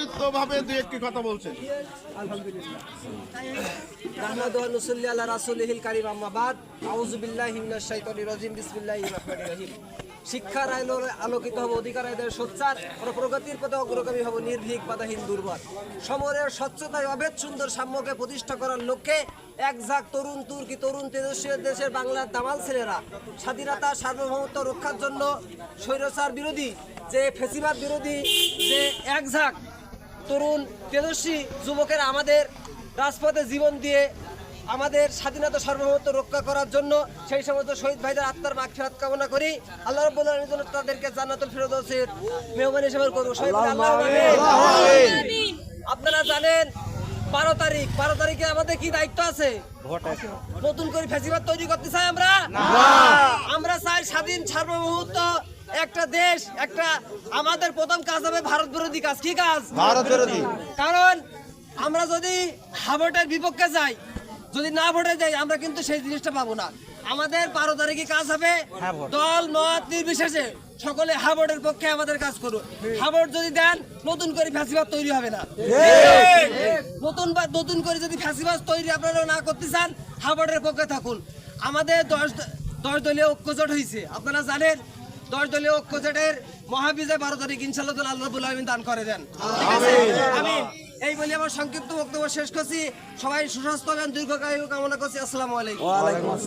সংক্ষিপ্তভাবে দুই একটি কথা বলছেন। আলহামদুলিল্লাহ নাহমাদুহু ওয়া নুসাল্লি আলা রাসূলিহিল কারীম আম্মা বাদ আউযু বিল্লাহি মিনাশ শাইতানির রাজিম বিসমিল্লাহির রহমানির রহিম। শিক্ষার আলোয় আলোকিত হব, অধিকার আদায়ের সোচ্চার ও প্রগতির পথে অগ্রগামী হব, নির্ভীক বাধাহীন দুর্বল। সমরের স্বচ্ছতায় অভেদ সুন্দর সাম্যকে প্রতিষ্ঠা করার লক্ষ্যে এক ঝাঁক তরুণ তুর্কি তরুণ তেজস্বী দেশের বাংলার দামাল ছেলেরা স্বাধীনতা সার্বভৌমত্ব রক্ষার জন্য স্বৈরাচার বিরোধী যে ফেসিবাদ বিরোধী যে এক ঝাঁক তরুণ তেজস্বী যুবকেরা আমাদের রাজপথে জীবন দিয়ে আমাদের স্বাধীনতা সার্বভৌমত্ব রক্ষা করার জন্য সেই সমস্ত শহীদ ভাইদের আত্মার মাগফিরাত কামনা করি। আল্লাহ রাব্বুল আলামিনের জন্য তাদেরকে জান্নাতুল ফেরদৌসের মেহমানি হিসেবে করব। আপনারা জানেন 12 তারিখে আমাদের কি দায়িত্ব আছে? নতুন করে ফ্যাসিবাদ তৈরি করতে চাই আমরা? আমরা চাই স্বাধীন সার্বভৌমত্ব একটা দেশ, একটা আমাদের প্রথম কাজ হবে ভারত বিরোধী কাজ। কি কাজ? ভারত বিরোধী। কারণ আমরা যদি হাবটের বিপক্ষে যাই, যদি না ভোটে যাই, আমরা কিন্তু সেই জিনিসটা পাবো না। আমাদের 12 তারিখে কাজ হবে দল মত নির্বিশেষে সকলে হাবটের পক্ষে আমাদের কাজ করুন। হাবট যদি দেন নতুন করে ফ্যাসিবাদ তৈরি হবে না। নতুন করে যদি ফ্যাসিবাদ তৈরি আপনারা না করতে চান, হাবটের পক্ষে থাকুন। আমাদের 10 দলীয় ঐক্যজোট হয়েছে, আপনারা জানেন। 10 দলীয় ঐক্যজোটের মহাবিজয় 12 তারিখ ইনশাআল্লাহ আল্লাহ রাব্বুল আলামিন দান করে দেন। আমিন। এই বলে আমার সংক্ষিপ্ত বক্তব্য শেষ করছি। সবাই সুস্বাস্থ্য এবং দীর্ঘায়ু কামনা করছি। আসসালামু আলাইকুম।